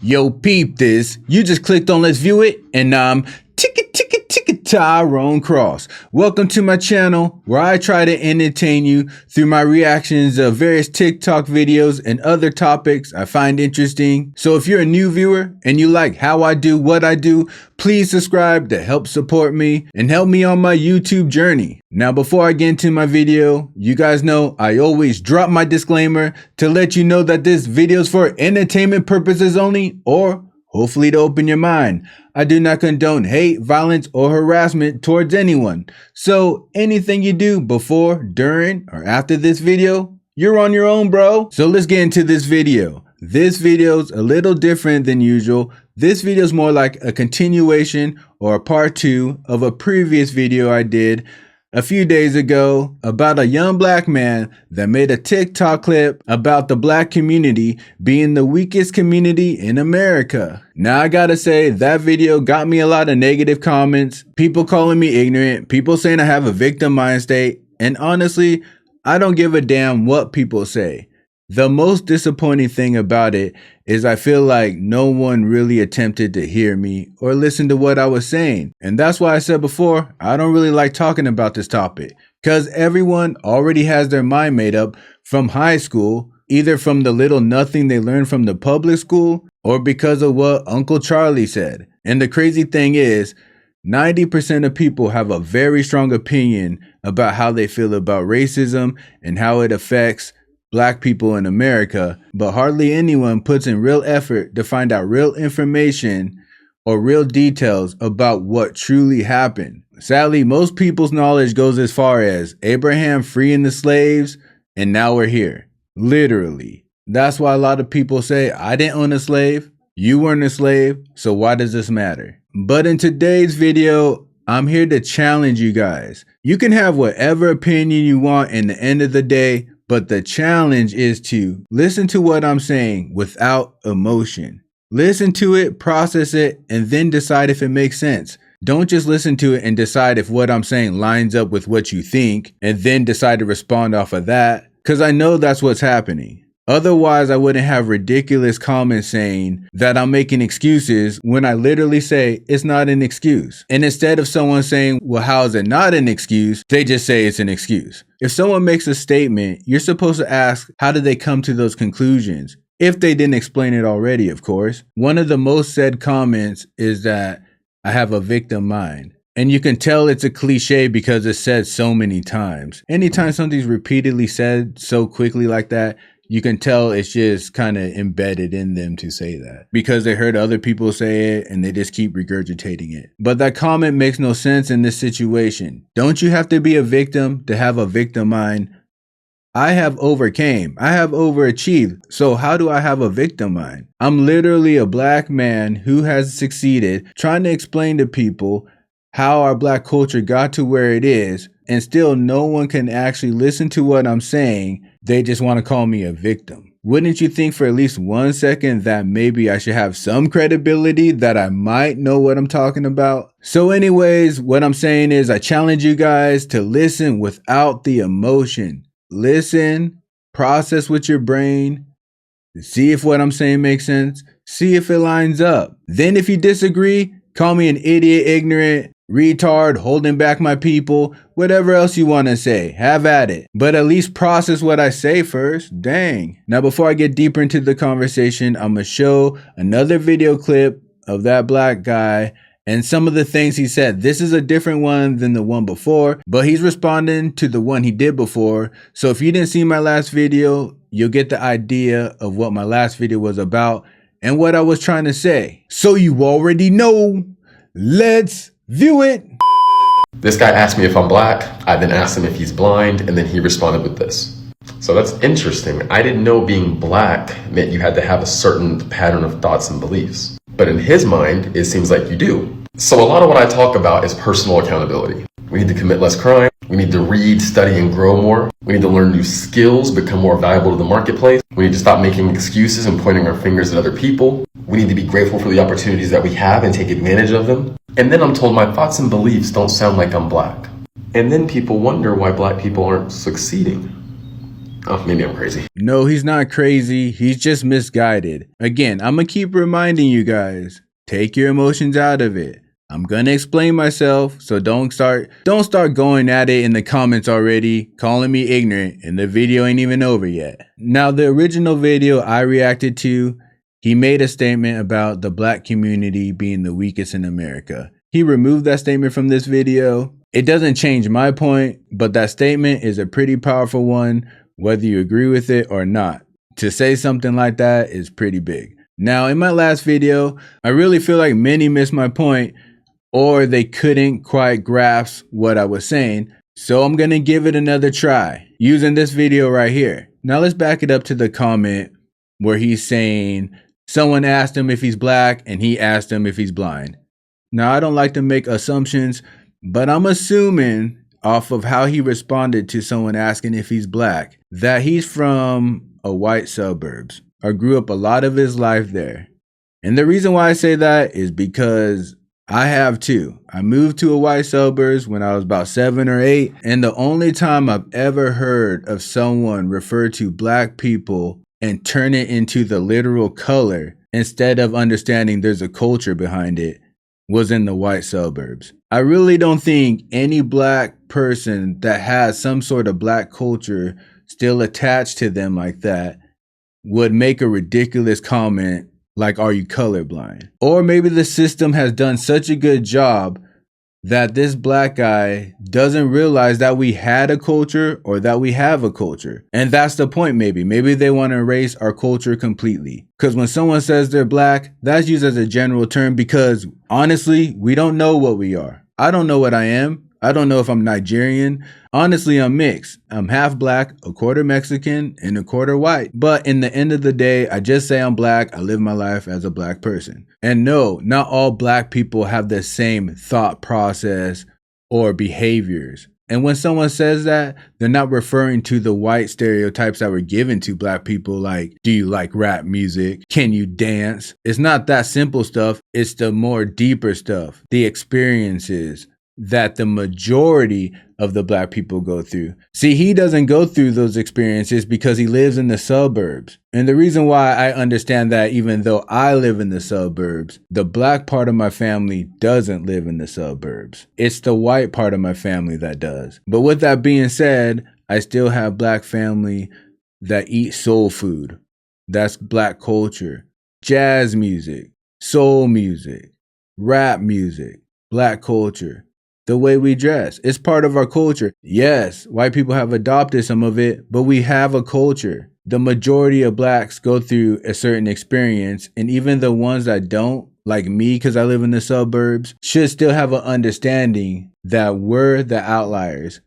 Yo, peep this. You just clicked on Let's View It, and I'm Tyrone Cross. Welcome to my channel where I try to entertain you through my reactions of various TikTok videos and other topics I find interesting. So if you're a new viewer and you like how I do what I do, please subscribe to help support me and help me on my YouTube journey. Now, before I get into my video, you guys know I always drop my disclaimer to let you know that this video is for entertainment purposes only, or hopefully to open your mind. I do not condone hate, violence, or harassment towards anyone. So anything you do before, during, or after this video, you're on your own, bro. So let's get into this video. This video's a little different than usual. This video is more like a continuation or a part 2 of a previous video I did a few days ago about a young black man that made a TikTok clip about the black community being the weakest community in America. Now I gotta say, that video got me a lot of negative comments, people calling me ignorant, people saying I have a victim mind state, and honestly, I don't give a damn what people say. The most disappointing thing about it is I feel like no one really attempted to hear me or listen to what I was saying. And that's why I said before, I don't really like talking about this topic, because everyone already has their mind made up from high school, either from the little nothing they learned from the public school or because of what Uncle Charlie said. And the crazy thing is, 90% of people have a very strong opinion about how they feel about racism and how it affects black people in America, but hardly anyone puts in real effort to find out real information or real details about what truly happened. Sadly, most people's knowledge goes as far as Abraham freeing the slaves, and now we're here. Literally. That's why a lot of people say, I didn't own a slave, you weren't a slave, so why does this matter? But in today's video, I'm here to challenge you guys. You can have whatever opinion you want in the end of the day, but the challenge is to listen to what I'm saying without emotion. Listen to it, process it, and then decide if it makes sense. Don't just listen to it and decide if what I'm saying lines up with what you think, and then decide to respond off of that, because I know that's what's happening. Otherwise, I wouldn't have ridiculous comments saying that I'm making excuses when I literally say it's not an excuse. And instead of someone saying, well, how is it not an excuse? They just say it's an excuse. If someone makes a statement, you're supposed to ask, how did they come to those conclusions? If they didn't explain it already, of course. One of the most said comments is that I have a victim mind. And you can tell it's a cliche because it's said so many times. Anytime something's repeatedly said so quickly like that, you can tell it's just kind of embedded in them to say that because they heard other people say it and they just keep regurgitating it. But that comment makes no sense in this situation. Don't you have to be a victim to have a victim mind? I have overcame. I have overachieved. So how do I have a victim mind? I'm literally a black man who has succeeded trying to explain to people how our black culture got to where it is, and still no one can actually listen to what I'm saying. They just want to call me a victim. Wouldn't you think for at least 1 second that maybe I should have some credibility, that I might know what I'm talking about? So anyways, what I'm saying is I challenge you guys to listen without the emotion. Listen, process with your brain, see if what I'm saying makes sense, see if it lines up. Then if you disagree, call me an idiot, ignorant, retard, holding back my people, whatever else you want to say, have at it. But at least process what I say first. Dang. Now, before I get deeper into the conversation, I'm going to show another video clip of that black guy and some of the things he said. This is a different one than the one before, but he's responding to the one he did before. So if you didn't see my last video, you'll get the idea of what my last video was about and what I was trying to say. So you already know. Let's view it. This guy asked me if I'm black. I then asked him if he's blind, and then he responded with this. So that's interesting. I didn't know being black meant you had to have a certain pattern of thoughts and beliefs. But in his mind, it seems like you do. So a lot of what I talk about is personal accountability. We need to commit less crime. We need to read, study, and grow more. We need to learn new skills, become more valuable to the marketplace. We need to stop making excuses and pointing our fingers at other people. We need to be grateful for the opportunities that we have and take advantage of them. And then I'm told my thoughts and beliefs don't sound like I'm black. And then people wonder why black people aren't succeeding. Oh, maybe I'm crazy. No, he's not crazy. He's just misguided. Again, I'm gonna keep reminding you guys, take your emotions out of it. I'm gonna explain myself, so don't start going at it in the comments already, calling me ignorant, and the video ain't even over yet. Now, the original video I reacted to, he made a statement about the black community being the weakest in America. He removed that statement from this video. It doesn't change my point, but that statement is a pretty powerful one, whether you agree with it or not. To say something like that is pretty big. Now, in my last video, I really feel like many missed my point, or they couldn't quite grasp what I was saying. So I'm gonna give it another try using this video right here. Now let's back it up to the comment where he's saying someone asked him if he's black and he asked him if he's blind. Now I don't like to make assumptions, but I'm assuming off of how he responded to someone asking if he's black that he's from a white suburbs or grew up a lot of his life there. And the reason why I say that is because I have too. I moved to a white suburbs when I was about 7 or 8, and the only time I've ever heard of someone refer to black people and turn it into the literal color instead of understanding there's a culture behind it was in the white suburbs. I really don't think any black person that has some sort of black culture still attached to them like that would make a ridiculous comment like, are you colorblind? Or maybe the system has done such a good job that this black guy doesn't realize that we had a culture or that we have a culture. And that's the point maybe. Maybe they want to erase our culture completely. Because when someone says they're black, that's used as a general term because honestly, we don't know what we are. I don't know what I am. I don't know if I'm Nigerian. Honestly, I'm mixed. I'm half black, a quarter Mexican, and a quarter white. But in the end of the day, I just say I'm black. I live my life as a black person. And no, not all black people have the same thought process or behaviors. And when someone says that, they're not referring to the white stereotypes that were given to black people like, do you like rap music? Can you dance? It's not that simple stuff. It's the more deeper stuff, the experiences that the majority of the black people go through. See, he doesn't go through those experiences because he lives in the suburbs. And the reason why I understand that, even though I live in the suburbs, the black part of my family doesn't live in the suburbs. It's the white part of my family that does. But with that being said, I still have black family that eat soul food. That's black culture. Jazz music, soul music, rap music, black culture. The way we dress, it's part of our culture. Yes, white people have adopted some of it, but we have a culture. The majority of blacks go through a certain experience, and even the ones that don't, like me because I live in the suburbs, should still have an understanding that we're the outliers,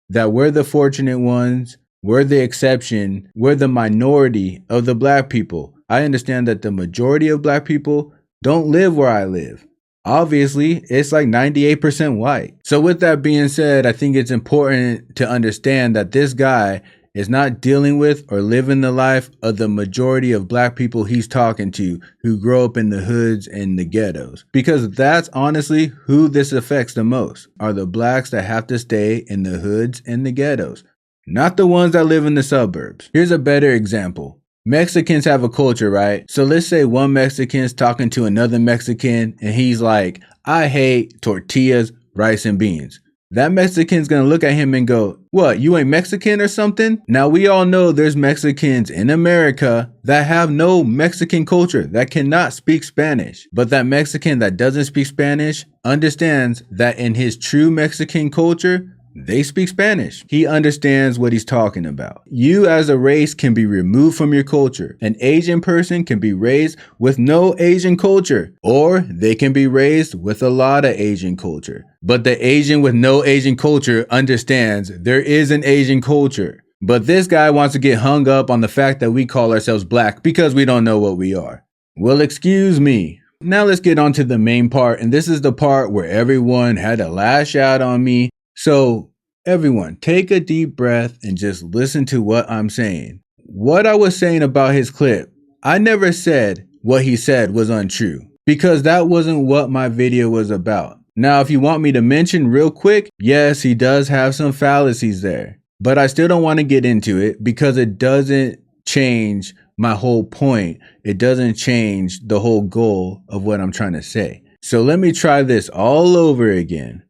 that we're the fortunate ones, we're the exception, we're the minority of the black people. I understand that the majority of black people don't live where I live. Obviously, it's like 98% white. So with that being said, I think it's important to understand that this guy is not dealing with or living the life of the majority of black people he's talking to who grow up in the hoods and the ghettos. Because that's honestly who this affects the most, are the blacks that have to stay in the hoods and the ghettos, not the ones that live in the suburbs. Here's a better example. Mexicans have a culture, right? So let's say one Mexican's talking to another Mexican and he's like, I hate tortillas, rice, and beans. That Mexican's gonna look at him and go, what, you ain't Mexican or something? Now we all know there's Mexicans in America that have no Mexican culture, that cannot speak Spanish. But that Mexican that doesn't speak Spanish understands that in his true Mexican culture, they speak Spanish. He understands what he's talking about. You as a race can be removed from your culture. An Asian person can be raised with no Asian culture, or they can be raised with a lot of Asian culture. But the Asian with no Asian culture understands there is an Asian culture. But this guy wants to get hung up on the fact that we call ourselves black because we don't know what we are. Well, excuse me. Now let's get on to the main part, and this is the part where everyone had to lash out on me. So everyone, take a deep breath and just listen to what I'm saying. What I was saying about his clip, I never said what he said was untrue because that wasn't what my video was about. Now, if you want me to mention real quick, yes, he does have some fallacies there. but I still don't want to get into it because it doesn't change my whole point. It doesn't change the whole goal of what I'm trying to say. So let me try this all over again.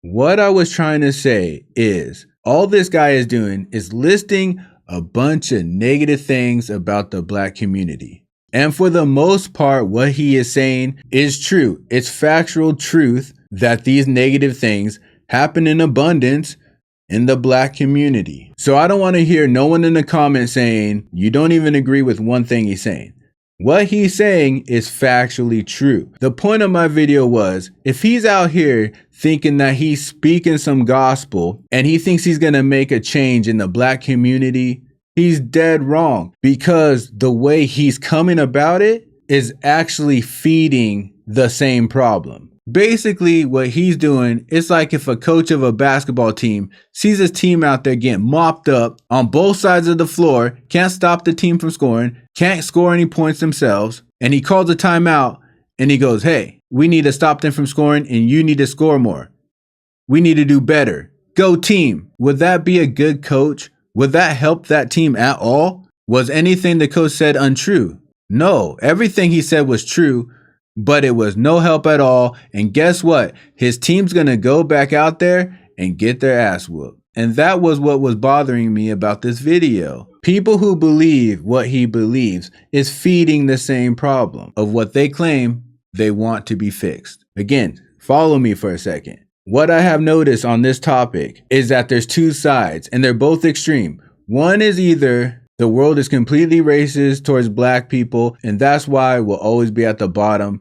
What I was trying to say is all this guy is doing is listing a bunch of negative things about the Black community. And for the most part, what he is saying is true. It's factual truth that these negative things happen in abundance in the Black community. So I don't want to hear no one in the comments saying you don't even agree with one thing he's saying. What he's saying is factually true. The point of my video was, if he's out here thinking that he's speaking some gospel and he thinks he's going to make a change in the Black community, he's dead wrong, because the way he's coming about it is actually feeding the same problem. Basically, what he's doing, it's like if a coach of a basketball team sees his team out there getting mopped up on both sides of the floor, can't stop the team from scoring, can't score any points themselves, and he calls a timeout and he goes, hey, we need to stop them from scoring and you need to score more. We need to do better. Go team. Would that be a good coach? Would that help that team at all? Was anything the coach said untrue? No, everything he said was true. But it was no help at all. And guess what? His team's going to go back out there and get their ass whooped. And that was what was bothering me about this video. People who believe what he believes is feeding the same problem of what they claim they want to be fixed. Again, follow me for a second. What I have noticed on this topic is that there's two sides and they're both extreme. One is either the world is completely racist towards Black people, and that's why we'll always be at the bottom.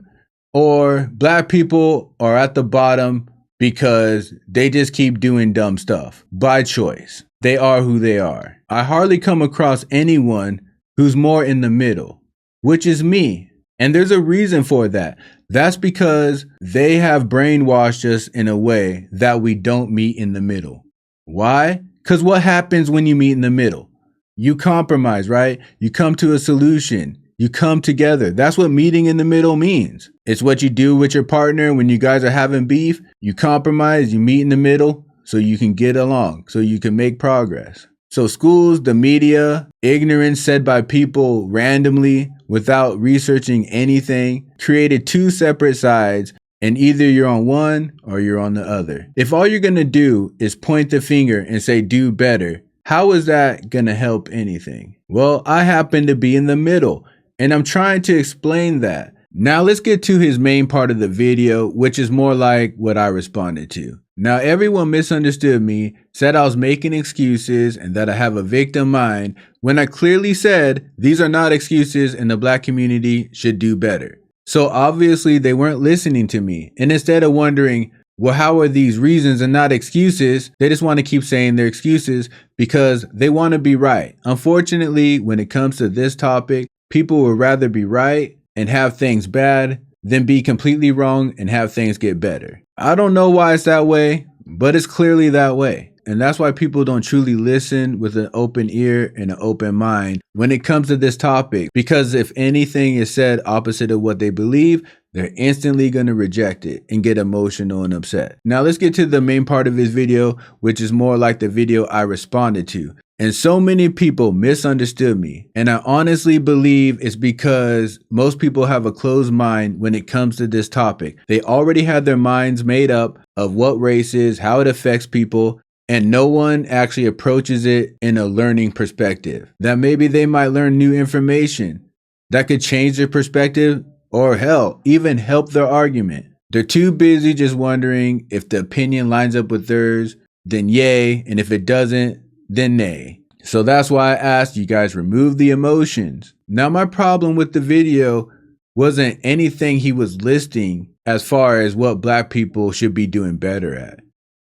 Or Black people are at the bottom because they just keep doing dumb stuff by choice. They are who they are. I hardly come across anyone who's more in the middle, which is me. And there's a reason for that. That's because they have brainwashed us in a way that we don't meet in the middle. Why? Because what happens when you meet in the middle? You compromise, right? You come to a solution. You come together. That's what meeting in the middle means. It's what you do with your partner when you guys are having beef. You compromise, you meet in the middle so you can get along, so you can make progress. So schools, the media, ignorance said by people randomly without researching anything, created two separate sides, and either you're on one or you're on the other. If all you're going to do is point the finger and say do better, how is that going to help anything? Well, I happen to be in the middle, and I'm trying to explain that. Now let's get to his main part of the video, which is more like what I responded to. Now everyone misunderstood me, said I was making excuses and that I have a victim mind, when I clearly said these are not excuses and the Black community should do better. So obviously they weren't listening to me, and instead of wondering, well, how are these reasons and not excuses? They just want to keep saying they're excuses because they want to be right. Unfortunately, when it comes to this topic, people would rather be right and have things bad than be completely wrong and have things get better. I don't know why it's that way, but it's clearly that way. And that's why people don't truly listen with an open ear and an open mind when it comes to this topic. Because if anything is said opposite of what they believe, they're instantly going to reject it and get emotional and upset. Now let's get to the main part of his video, which is more like the video I responded to. And so many people misunderstood me. And I honestly believe it's because most people have a closed mind when it comes to this topic. They already have their minds made up of what race is, how it affects people, and no one actually approaches it in a learning perspective. That maybe they might learn new information that could change their perspective or hell, even help their argument. They're too busy just wondering if the opinion lines up with theirs, then yay, and if it doesn't, then nay. So that's why I asked you guys remove the emotions. Now my problem with the video wasn't anything he was listing as far as what Black people should be doing better at,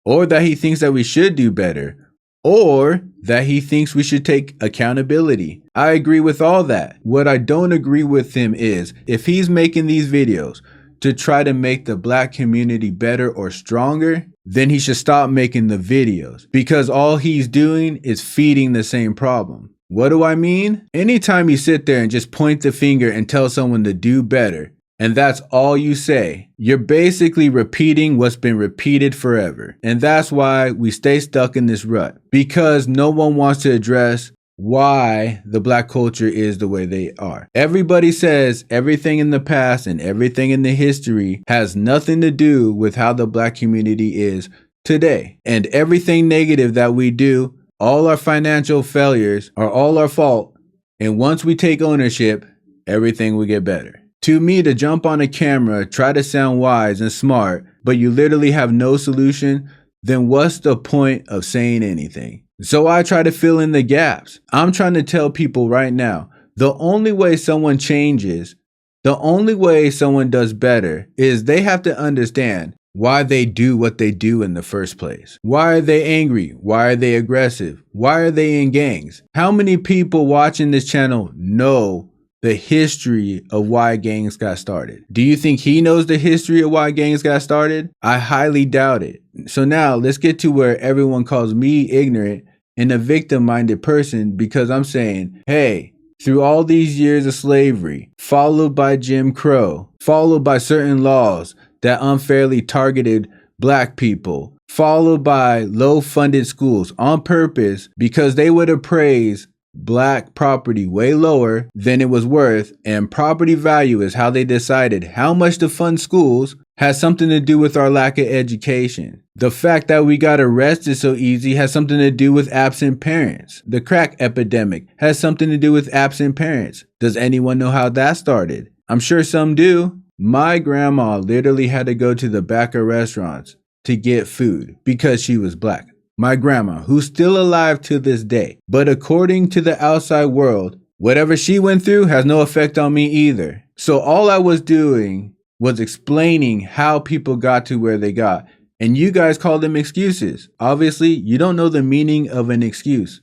or that he thinks that we should do better, or that he thinks we should take accountability. I agree with all that. What I don't agree with him is if he's making these videos to try to make the Black community better or stronger, then he should stop making the videos, because all he's doing is feeding the same problem. What do I mean? Anytime you sit there and just point the finger and tell someone to do better, and that's all you say, you're basically repeating what's been repeated forever. And that's why we stay stuck in this rut, because no one wants to address why the black culture is the way they are. Everybody says everything in the past and everything in the history has nothing to do with how the black community is today. And everything negative that we do, all our financial failures, are all our fault. And once we take ownership, everything will get better. To me, to jump on a camera, try to sound wise and smart, but you literally have no solution, then what's the point of saying anything? So I try to fill in the gaps. I'm trying to tell people right now, the only way someone changes, the only way someone does better is they have to understand why they do what they do in the first place. Why are they angry? Why are they aggressive? Why are they in gangs? How many people watching this channel know the history of why gangs got started? Do you think he knows the history of why gangs got started? I highly doubt it. So now let's get to where everyone calls me ignorant and a victim-minded person, because I'm saying, hey, through all these years of slavery, followed by Jim Crow, followed by certain laws that unfairly targeted black people, followed by low-funded schools on purpose because they would appraise black property way lower than it was worth, and property value is how they decided how much to fund schools, has something to do with our lack of education. The fact that we got arrested so easy has something to do with absent parents. The crack epidemic has something to do with absent parents. Does anyone know how that started? I'm sure some do. My grandma literally had to go to the back of restaurants to get food because she was black. My grandma, who's still alive to this day. But according to the outside world, whatever she went through has no effect on me either. So all I was doing was explaining how people got to where they got. And you guys call them excuses. Obviously, you don't know the meaning of an excuse.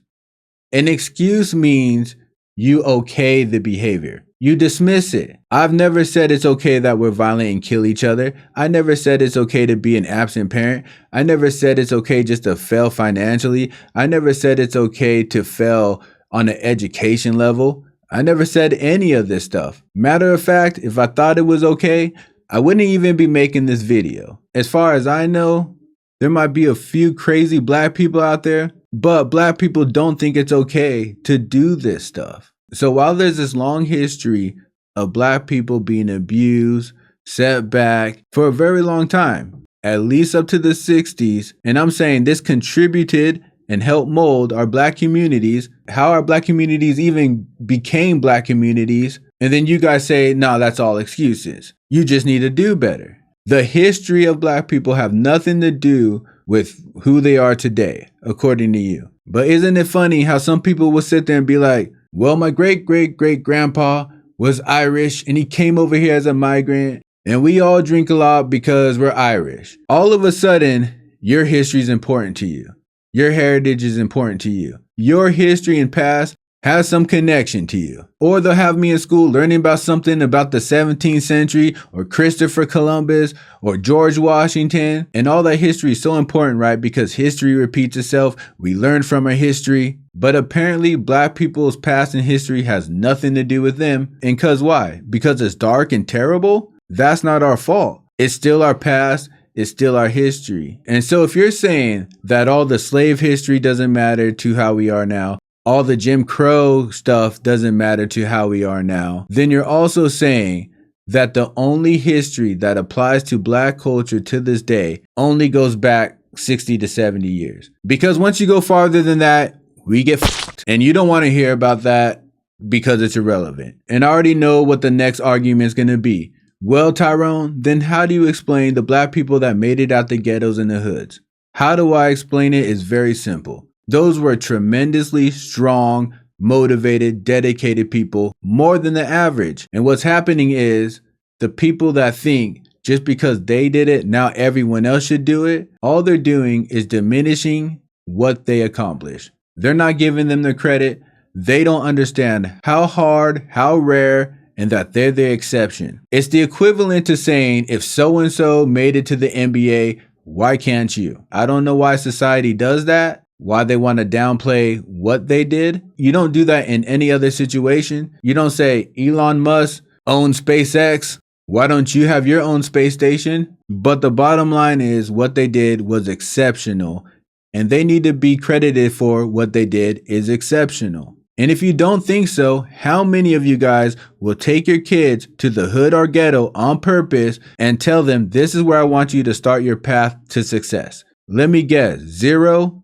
An excuse means you okay the behavior. You dismiss it. I've never said it's okay that we're violent and kill each other. I never said it's okay to be an absent parent. I never said it's okay just to fail financially. I never said it's okay to fail on an education level. I never said any of this stuff. Matter of fact, if I thought it was okay, I wouldn't even be making this video. As far as I know, there might be a few crazy black people out there, but black people don't think it's okay to do this stuff. So while there's this long history of black people being abused, set back for a very long time, at least up to the 60s, and I'm saying this contributed and helped mold our black communities, how our black communities even became black communities, and then you guys say, no, that's all excuses. You just need to do better. The history of black people have nothing to do with who they are today, according to you. But isn't it funny how some people will sit there and be like, well, my great-great-great-grandpa was Irish and he came over here as a migrant and we all drink a lot because we're Irish. All of a sudden, your history is important to you. Your heritage is important to you. Your history and past has some connection to you. Or they'll have me in school learning about something about the 17th century or Christopher Columbus or George Washington. And all that history is so important, right? Because history repeats itself. We learn from our history. But apparently black people's past and history has nothing to do with them. And cause why? Because it's dark and terrible? That's not our fault. It's still our past. It's still our history. And so if you're saying that all the slave history doesn't matter to how we are now, all the Jim Crow stuff doesn't matter to how we are now, then you're also saying that the only history that applies to black culture to this day only goes back 60 to 70 years. Because once you go farther than that, we get fucked. And you don't want to hear about that because it's irrelevant. And I already know what the next argument is going to be. Well, Tyrone, then how do you explain the black people that made it out the ghettos and the hoods? How do I explain it? It's very simple. Those were tremendously strong, motivated, dedicated people, more than the average. And what's happening is the people that think just because they did it, now everyone else should do it, all they're doing is diminishing what they accomplished. They're not giving them the credit. They don't understand how hard, how rare, and that they're the exception. It's the equivalent to saying if so-and-so made it to the NBA, why can't you? I don't know why society does that. Why they want to downplay what they did. You don't do that in any other situation. You don't say Elon Musk owns SpaceX. Why don't you have your own space station? But the bottom line is what they did was exceptional, and they need to be credited for what they did is exceptional. And if you don't think so, how many of you guys will take your kids to the hood or ghetto on purpose and tell them this is where I want you to start your path to success? Let me guess, zero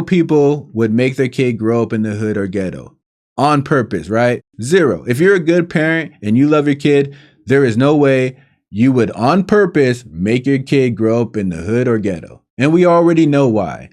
people would make their kid grow up in the hood or ghetto on purpose, right? Zero. If you're a good parent and you love your kid, there is no way you would on purpose make your kid grow up in the hood or ghetto. And we already know why.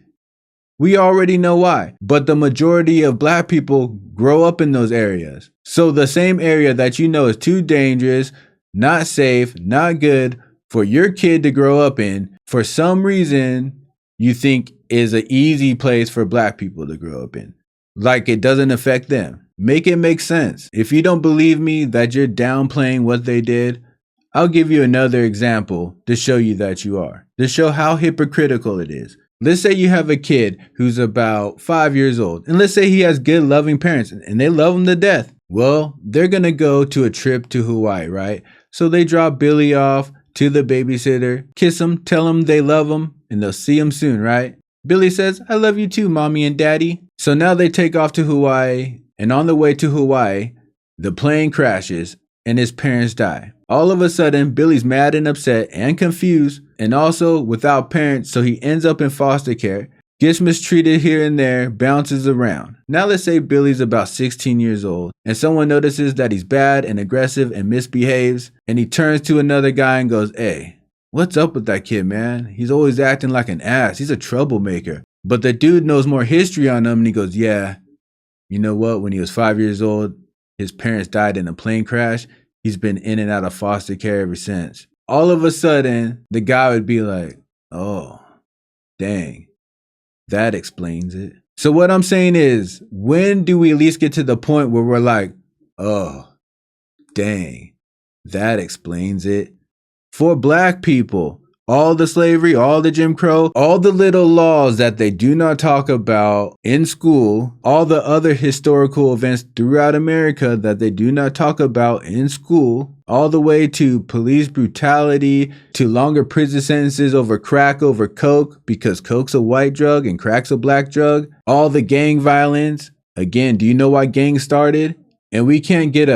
But the majority of black people grow up in those areas. So the same area that you know is too dangerous, not safe, not good for your kid to grow up in, for some reason you think is an easy place for black people to grow up in. Like it doesn't affect them. Make it make sense. If you don't believe me that you're downplaying what they did, I'll give you another example to show you that you are. To show how hypocritical it is. Let's say you have a kid who's about 5 years old, and let's say he has good, loving parents, and they love him to death. Well, they're going to go to a trip to Hawaii, right? So they drop Billy off to the babysitter, kiss him, tell him they love him, and they'll see him soon, right? Billy says, I love you too, mommy and daddy. So now they take off to Hawaii, and on the way to Hawaii, the plane crashes, and his parents die. All of a sudden, Billy's mad and upset and confused, and also without parents, so he ends up in foster care, gets mistreated here and there, bounces around. Now let's say Billy's about 16 years old, and someone notices that he's bad and aggressive and misbehaves, and he turns to another guy and goes, hey, what's up with that kid, man? He's always acting like an ass. He's a troublemaker. But the dude knows more history on him, and he goes, yeah, you know what? When he was 5 years old, his parents died in a plane crash. He's been in and out of foster care ever since. All of a sudden, the guy would be like, oh, dang, that explains it. So what I'm saying is, when do we at least get to the point where we're like, oh, dang, that explains it? For black people, all the slavery, all the Jim Crow, all the little laws that they do not talk about in school, all the other historical events throughout America that they do not talk about in school, all the way to police brutality, to longer prison sentences over crack, over coke, because coke's a white drug and crack's a black drug, all the gang violence. Again, do you know why gangs started? And we can't get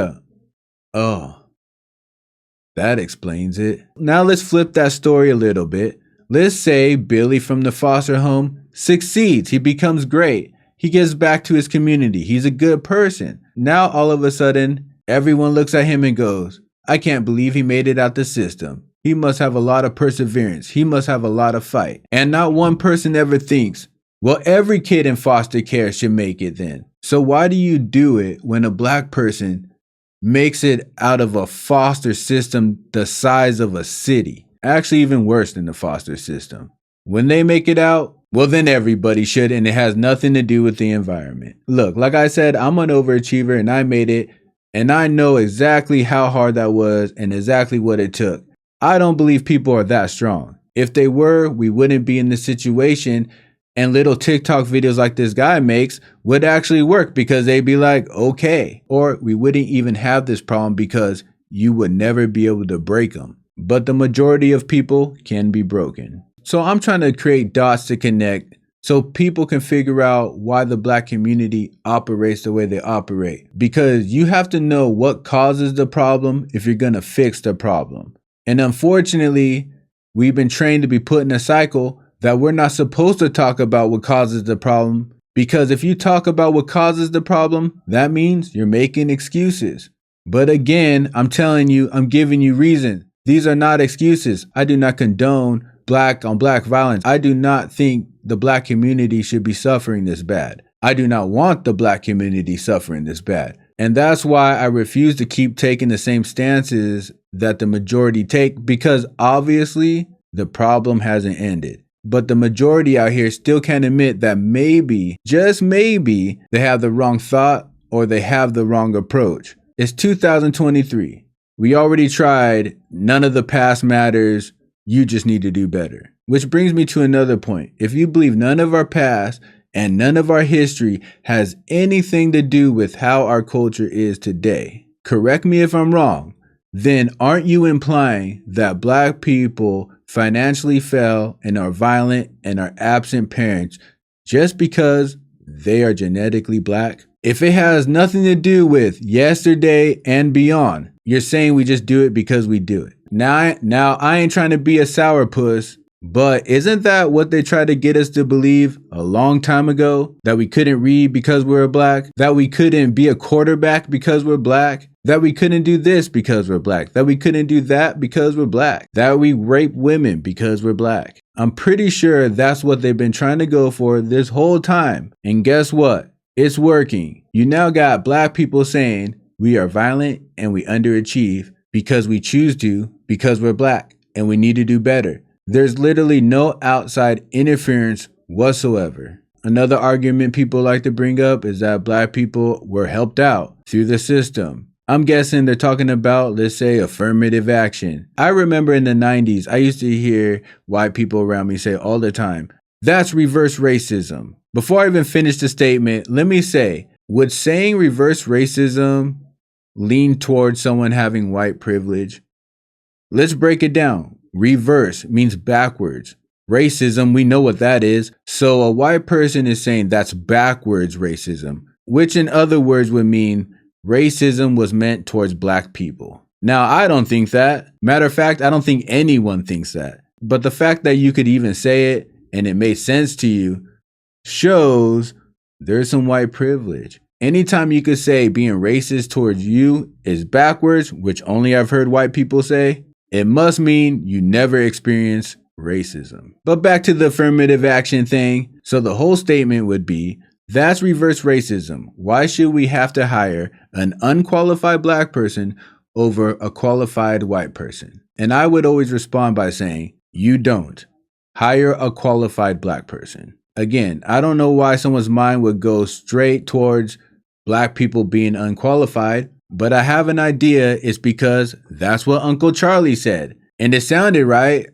that explains it. Now let's flip that story a little bit. Let's say Billy from the foster home succeeds. He becomes great. He gives back to his community. He's a good person. Now all of a sudden, everyone looks at him and goes, I can't believe he made it out the system. He must have a lot of perseverance. He must have a lot of fight. And not one person ever thinks, well, every kid in foster care should make it then. So why do you do it when a black person makes it out of a foster system the size of a city? Actually, even worse than the foster system. When they make it out, well, then everybody should, and it has nothing to do with the environment. Look, like I said, I'm an overachiever, and I made it, and I know exactly how hard that was and exactly what it took. I don't believe people are that strong. If they were, we wouldn't be in this situation. And little TikTok videos like this guy makes would actually work because they'd be like, okay. Or we wouldn't even have this problem because you would never be able to break them. But the majority of people can be broken. So I'm trying to create dots to connect so people can figure out why the black community operates the way they operate. Because you have to know what causes the problem if you're going to fix the problem. And unfortunately, we've been trained to be put in a cycle that we're not supposed to talk about what causes the problem, because if you talk about what causes the problem, that means you're making excuses. But again, I'm telling you, I'm giving you reason. These are not excuses. I do not condone black on black violence. I do not think the black community should be suffering this bad. I do not want the black community suffering this bad. And that's why I refuse to keep taking the same stances that the majority take, because obviously the problem hasn't ended. But the majority out here still can't admit that maybe, just maybe, they have the wrong thought or they have the wrong approach. It's 2023. We already tried. None of the past matters. You just need to do better. Which brings me to another point. If you believe none of our past and none of our history has anything to do with how our culture is today, correct me if I'm wrong, then aren't you implying that black people financially fail and are violent and are absent parents just because they are genetically black? If it has nothing to do with yesterday and beyond, you're saying we just do it because we do it. Now I ain't trying to be a sourpuss, but isn't that what they tried to get us to believe a long time ago? That we couldn't read because we're black? That we couldn't be a quarterback because we're black? That we couldn't do this because we're black? That we couldn't do that because we're black? That we rape women because we're black? I'm pretty sure that's what they've been trying to go for this whole time. And guess what? It's working. You now got black people saying we are violent and we underachieve because we choose to, because we're black and we need to do better. There's literally no outside interference whatsoever. Another argument people like to bring up is that black people were helped out through the system. I'm guessing they're talking about, let's say, affirmative action. I remember in the 90s, I used to hear white people around me say all the time, that's reverse racism. Before I even finish the statement, let me say, would saying reverse racism lean towards someone having white privilege? Let's break it down. Reverse means backwards. Racism, we know what that is. So a white person is saying that's backwards racism, which in other words would mean racism was meant towards black people. Now, I don't think that. Matter of fact, I don't think anyone thinks that. But the fact that you could even say it and it made sense to you shows there's some white privilege. Anytime you could say being racist towards you is backwards, which only I've heard white people say, it must mean you never experienced racism. But back to the affirmative action thing. So the whole statement would be, that's reverse racism. Why should we have to hire an unqualified black person over a qualified white person? And I would always respond by saying, you don't. Hire a qualified black person. Again, I don't know why someone's mind would go straight towards black people being unqualified, but I have an idea it's because that's what Uncle Charlie said. And it sounded right.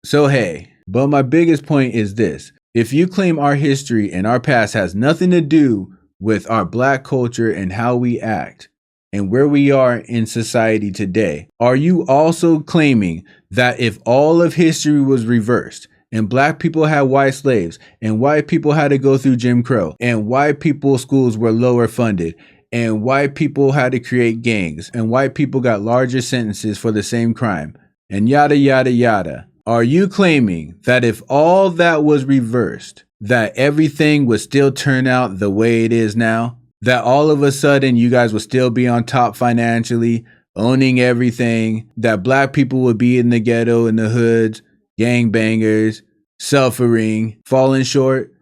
So hey, but my biggest point is this. If you claim our history and our past has nothing to do with our black culture and how we act and where we are in society today, are you also claiming that if all of history was reversed and black people had white slaves and white people had to go through Jim Crow and white people's schools were lower funded and white people had to create gangs and white people got larger sentences for the same crime and yada, yada, yada, are you claiming that if all that was reversed, that everything would still turn out the way it is now? That all of a sudden you guys would still be on top financially, owning everything, that black people would be in the ghetto, in the hoods, gangbangers, suffering, falling short?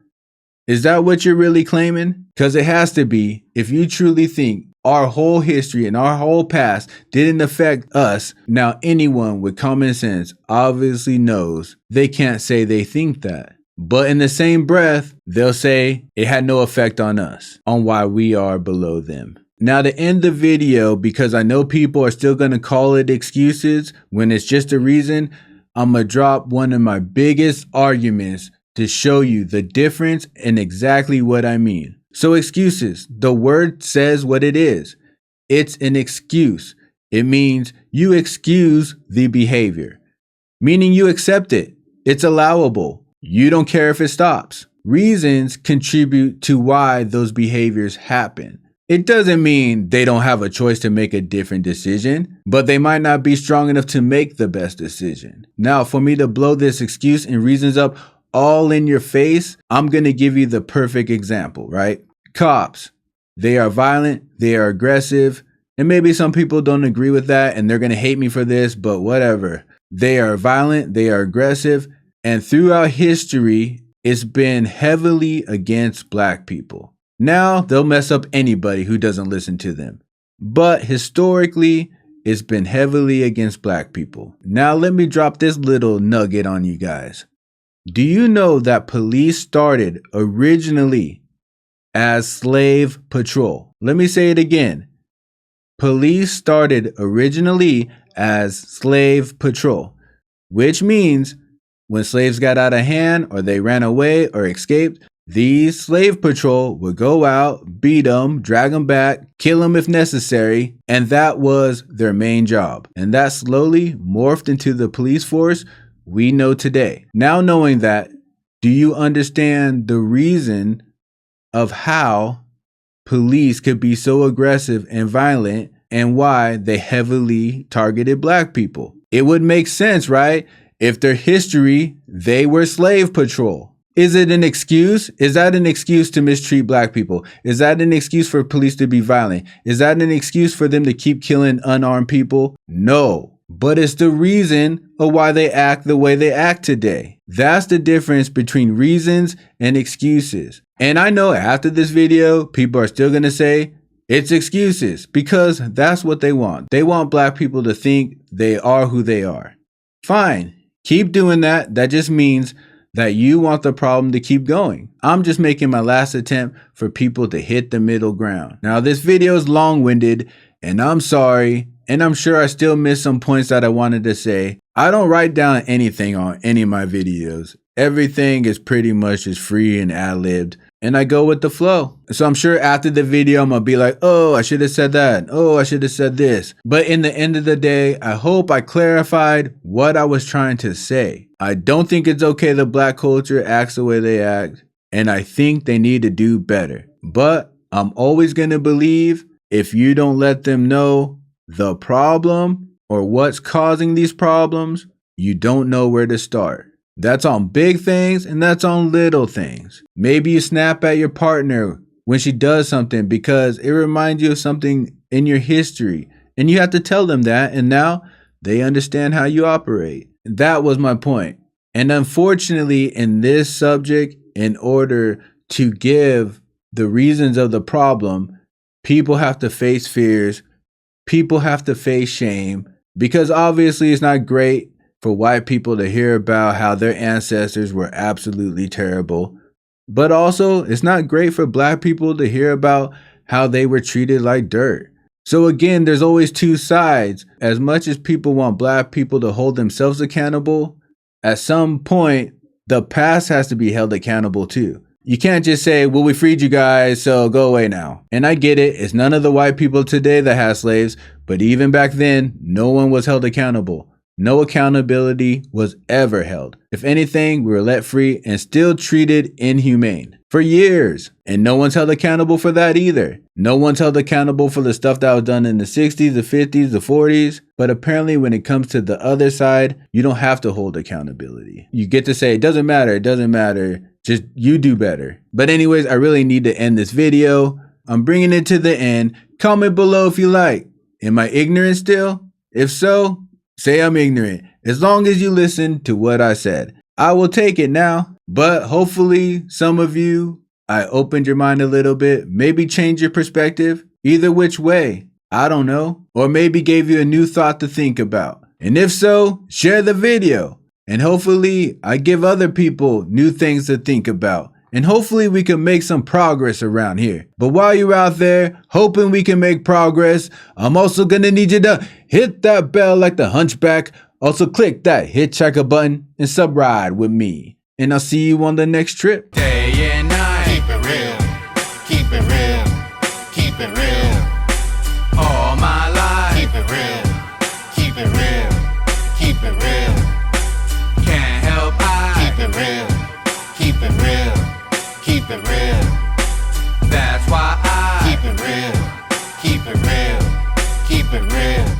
Is that what you're really claiming? Because it has to be if you truly think our whole history and our whole past didn't affect us. Now anyone with common sense obviously knows they can't say they think that. But in the same breath, they'll say it had no effect on us, on why we are below them. Now to end the video, because I know people are still going to call it excuses when it's just a reason, I'm going to drop one of my biggest arguments to show you the difference and exactly what I mean. So excuses, the word says what it is. It's an excuse. It means you excuse the behavior, meaning you accept it. It's allowable. You don't care if it stops. Reasons contribute to why those behaviors happen. It doesn't mean they don't have a choice to make a different decision, but they might not be strong enough to make the best decision. Now, for me to blow this excuse and reasons up all in your face, I'm going to give you the perfect example, right? Cops, they are violent, they are aggressive, and maybe some people don't agree with that and they're going to hate me for this, but whatever. They are violent, they are aggressive, and throughout history, it's been heavily against black people. Now, they'll mess up anybody who doesn't listen to them. But historically, it's been heavily against black people. Now, let me drop this little nugget on you guys. Do you know that police started originally as slave patrol? Let me say it again. Police started originally as slave patrol, which means when slaves got out of hand or they ran away or escaped, these slave patrol would go out, beat them, drag them back, kill them if necessary, and that was their main job. And that slowly morphed into the police force we know today. Now knowing that, do you understand the reason of how police could be so aggressive and violent and why they heavily targeted black people? It would make sense, right? If their history, they were slave patrol. Is it an excuse? Is that an excuse to mistreat black people? Is that an excuse for police to be violent? Is that an excuse for them to keep killing unarmed people? No. But it's the reason of why they act the way they act today. That's the difference between reasons and excuses. And I know after this video, people are still going to say it's excuses because that's what they want. They want black people to think they are who they are. Fine. Keep doing that. That just means that you want the problem to keep going. I'm just making my last attempt for people to hit the middle ground. Now, this video is long-winded, and I'm sorry, and I'm sure I still missed some points that I wanted to say. I don't write down anything on any of my videos. Everything is pretty much just free and ad-libbed, and I go with the flow. So I'm sure after the video, I'm gonna be like, oh, I should have said that. Oh, I should have said this. But in the end of the day, I hope I clarified what I was trying to say. I don't think it's okay that black culture acts the way they act, and I think they need to do better. But I'm always gonna believe if you don't let them know the problem or what's causing these problems, you don't know where to start. That's on big things and that's on little things. Maybe you snap at your partner when she does something because it reminds you of something in your history and you have to tell them that, and now they understand how you operate. That was my point. And unfortunately, in this subject, in order to give the reasons of the problem, people have to face fears. People have to face shame because obviously it's not great for white people to hear about how their ancestors were absolutely terrible. But also, it's not great for black people to hear about how they were treated like dirt. So again, there's always two sides. As much as people want black people to hold themselves accountable, at some point, the past has to be held accountable too. You can't just say, well, we freed you guys, so go away now. And I get it. It's none of the white people today that have slaves. But even back then, no one was held accountable. No accountability was ever held. If anything, we were let free and still treated inhumane for years. And no one's held accountable for that either. No one's held accountable for the stuff that was done in the 60s, the 50s, the 40s. But apparently when it comes to the other side, you don't have to hold accountability. You get to say, it doesn't matter. Just you do better. But anyways, I really need to end this video. I'm bringing it to the end. Comment below if you like. Am I ignorant still? If so, say I'm ignorant. As long as you listen to what I said, I will take it now. But hopefully some of you, I opened your mind a little bit, maybe change your perspective, either which way, I don't know, or maybe gave you a new thought to think about. And if so, share the video. And hopefully I give other people new things to think about. And hopefully we can make some progress around here. But while you're out there hoping we can make progress, I'm also gonna need you to hit that bell like the hunchback. Also click that hitchhiker button and sub-ride with me. And I'll see you on the next trip. Day and night. Keep it real. Keep it real. Keep it real. All my life. Keep it real. Keep it real. Keep it real. Can't help Keep it real. Keep it real. Keep it real. That's why Keep it real. Keep it real. Keep it real.